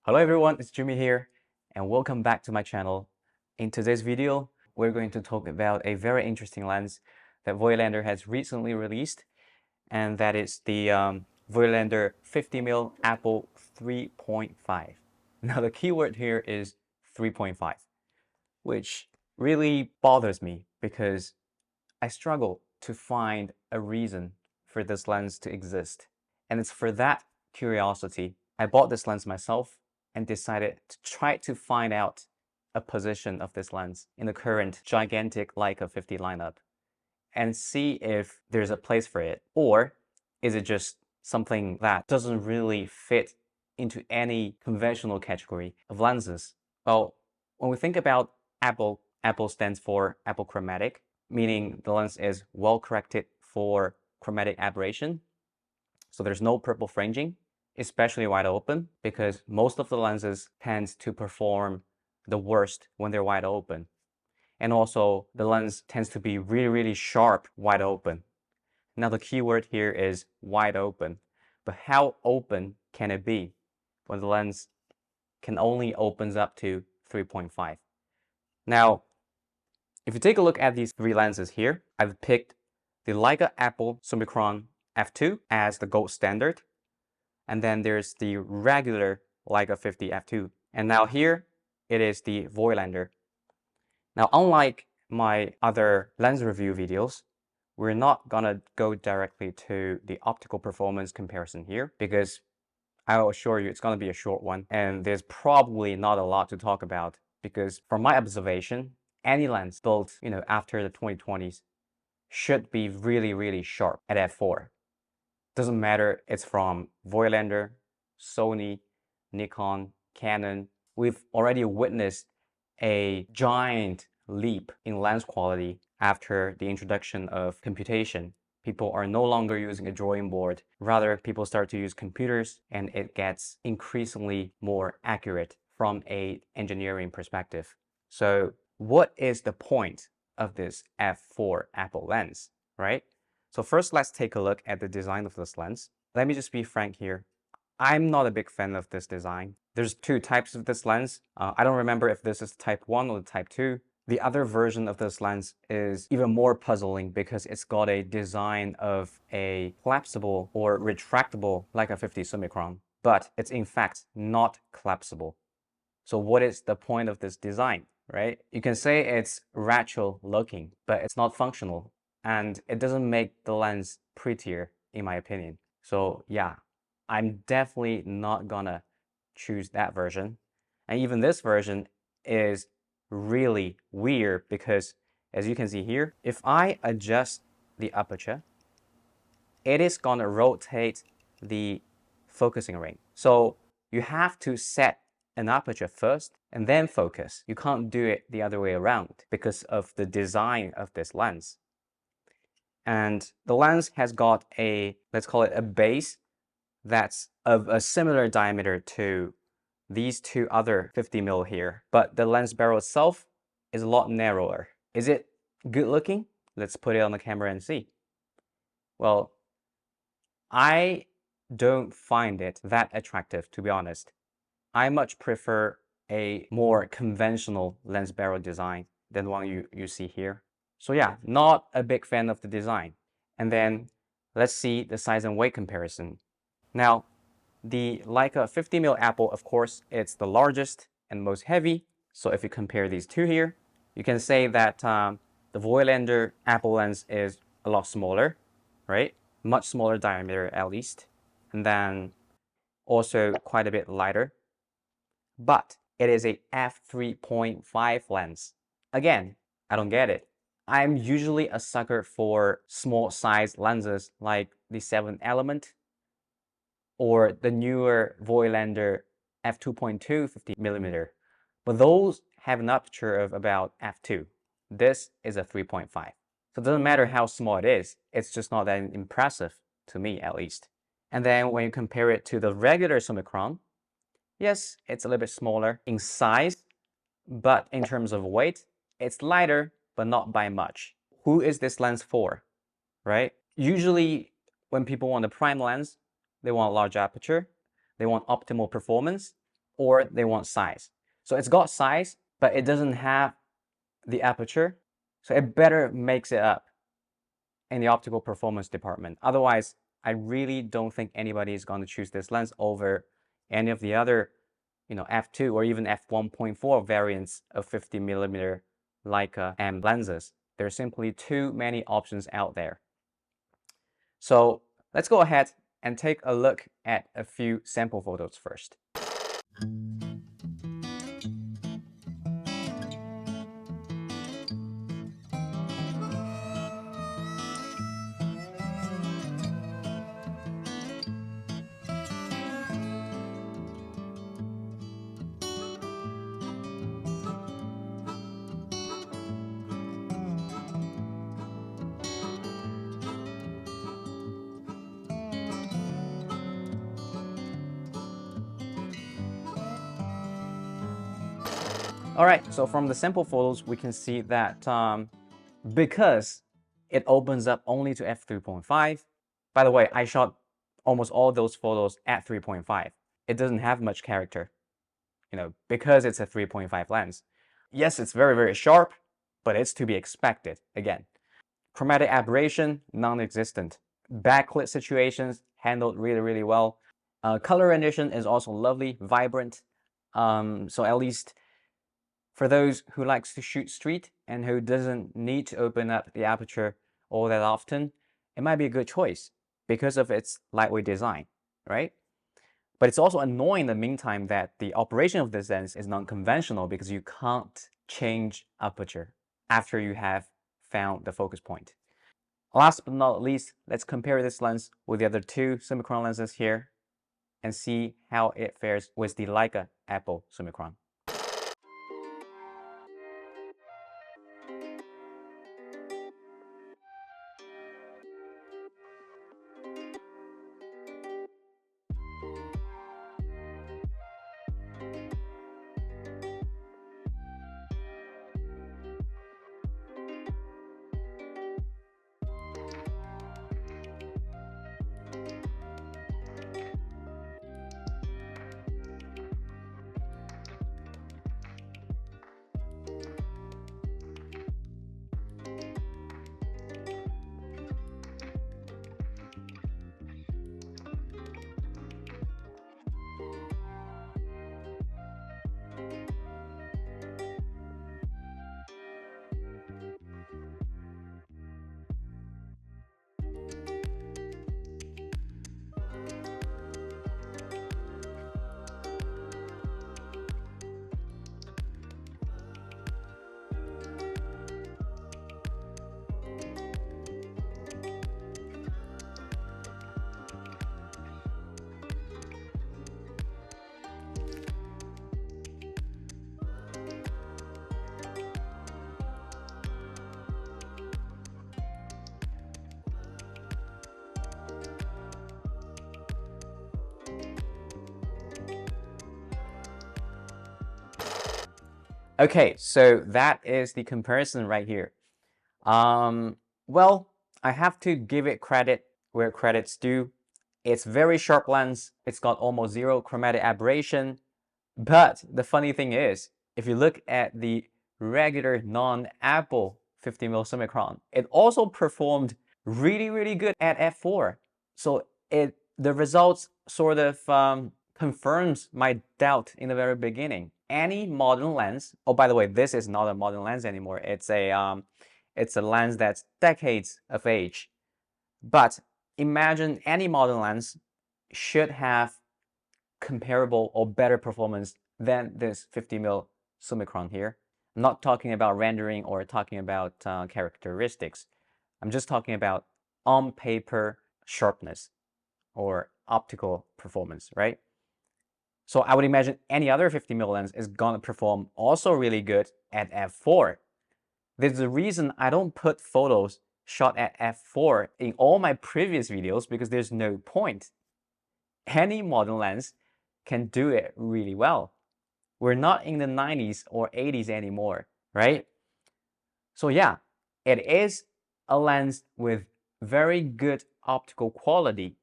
Hello everyone, it's Jimmy here and welcome back to my channel. In today's video, we're going to talk about a very interesting lens that Voigtlander has recently released, and that is the Voigtlander 50mm Apple 3.5. Now the keyword here is 3.5, which really bothers me because I struggle to find a reason for this lens to exist. And it's for that curiosity I bought this lens myself and decided to try to find out a position of this lens in the current gigantic Leica 50 lineup and see if there's a place for it, or is it just something that doesn't really fit into any conventional category of lenses. Well, when we think about Apple, Apple stands for apochromatic, meaning the lens is well corrected for chromatic aberration. So there's no purple fringing, especially wide open, because most of the lenses tend to perform the worst when they're wide open. And also the lens tends to be really sharp wide open. Now the key word here is wide open, but how open can it be when the lens can only opens up to 3.5? Now, if you take a look at these three lenses here, I've picked the Leica Apple Summicron f2 as the gold standard. And then there's the regular Leica 50 f2. And now here, it is the Voigtlander. Now, unlike my other lens review videos, we're not gonna go directly to the optical performance comparison here, because I'll assure you it's gonna be a short one. And there's probably not a lot to talk about, because from my observation, any lens built, after the 2020s should be really sharp at f4. Doesn't matter it's from Voigtlander, Sony, Nikon, Canon. We've already witnessed a giant leap in lens quality after the introduction of computation. People are no longer using a drawing board. Rather, people start to use computers, and it gets increasingly more accurate from an engineering perspective. So what is the point of this f4 Apple lens, right? So first, let's take a look at the design of this lens. Let me just be frank here. I'm not a big fan of this design. There's two types of this lens. I don't remember if this is type 1 or type 2. The other version of this lens is even more puzzling because it's got a design of a collapsible or retractable Leica 50 Summicron, but it's in fact not collapsible. So what is the point of this design, right? You can say it's retro looking, but it's not functional, and it doesn't make the lens prettier, in my opinion. So yeah, I'm definitely not gonna choose that version. And even this version is really weird because, as you can see here, if I adjust the aperture, it is gonna rotate the focusing ring. So you have to set an aperture first and then focus. You can't do it the other way around because of the design of this lens. And the lens has got a, let's call it a base that's of a similar diameter to these two other 50mm here, but the lens barrel itself is a lot narrower. Is it good looking? Let's put it on the camera and see. Well, I don't find it that attractive, to be honest. I much prefer a more conventional lens barrel design than the one you see here. So yeah, not a big fan of the design. And then let's see the size and weight comparison. Now, the Leica 50mm Apple, of course, it's the largest and most heavy. So if you compare these two here, you can say that the Voigtlander Apple lens is a lot smaller, right? Much smaller diameter at least. And then also quite a bit lighter. But it is a f3.5 lens. Again, I don't get it. I'm usually a sucker for small size lenses like the 7 Element or the newer Voigtlander f2.2 50mm, but those have an aperture of about f2. This is a 3.5. So it doesn't matter how small it is, it's just not that impressive, to me at least. And then when you compare it to the regular Summicron, yes, it's a little bit smaller in size, but in terms of weight, it's lighter, but not by much. Who is this lens for, right? Usually when people want a prime lens, they want large aperture, they want optimal performance, or they want size. So it's got size, but it doesn't have the aperture. So it better makes it up in the optical performance department. Otherwise, I really don't think anybody is going to choose this lens over any of the other, f2 or even f1.4 variants of 50mm Leica M lenses. There's simply too many options out there. So let's go ahead and take a look at a few sample photos first. All right, so from the sample photos, we can see that because it opens up only to f3.5, by the way, I shot almost all those photos at 3.5. It doesn't have much character, because it's a 3.5 lens. Yes, it's very, very sharp, but it's to be expected, again. Chromatic aberration, non-existent. Backlit situations, handled really, really well. Color rendition is also lovely, vibrant. So at least for those who likes to shoot street and who doesn't need to open up the aperture all that often, it might be a good choice because of its lightweight design, right? But it's also annoying in the meantime that the operation of this lens is non-conventional because you can't change aperture after you have found the focus point. Last but not least, let's compare this lens with the other two Summicron lenses here and see how it fares with the Leica APO Summicron. Okay, so that is the comparison right here. Well, I have to give it credit where credit's due. It's very sharp lens. It's got almost zero chromatic aberration. But the funny thing is, if you look at the regular non-APO 50mm Summicron, it also performed really, really good at f4. So the results sort of confirms my doubt in the very beginning. Any modern lens, oh, by the way, this is not a modern lens anymore. It's a lens that's decades of age. But imagine any modern lens should have comparable or better performance than this 50mm Summicron here. I'm not talking about rendering or talking about characteristics. I'm just talking about on paper sharpness or optical performance, right? So I would imagine any other 50mm lens is gonna perform also really good at f4. There's a reason I don't put photos shot at f4 in all my previous videos because there's no point. Any modern lens can do it really well. We're not in the 90s or 80s anymore, right? So yeah, it is a lens with very good optical quality,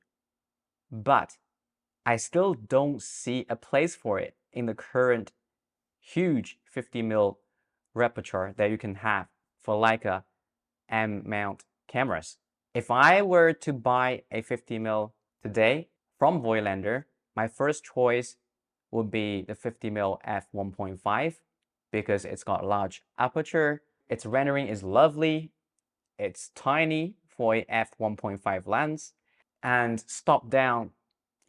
but I still don't see a place for it in the current huge 50mm aperture that you can have for Leica M mount cameras. If I were to buy a 50mm today from Voigtlander, my first choice would be the 50mm f1.5 because it's got large aperture, its rendering is lovely, it's tiny for a f1.5 lens, and stop down,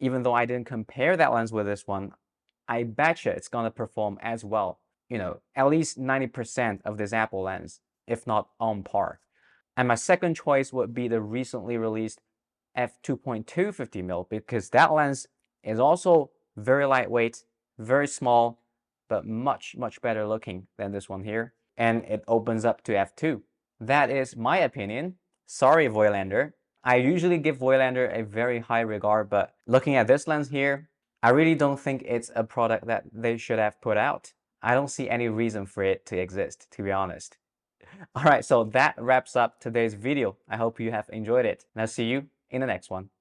even though I didn't compare that lens with this one, I betcha it's gonna perform as well. You know, at least 90% of this Apple lens, if not on par. And my second choice would be the recently released f2.2 50mm because that lens is also very lightweight, very small, but much better looking than this one here. And it opens up to f2. That is my opinion. Sorry, Voigtlander. I usually give Voigtlander a very high regard, but looking at this lens here, I really don't think it's a product that they should have put out. I don't see any reason for it to exist, to be honest. All right, so that wraps up today's video. I hope you have enjoyed it, and I'll see you in the next one.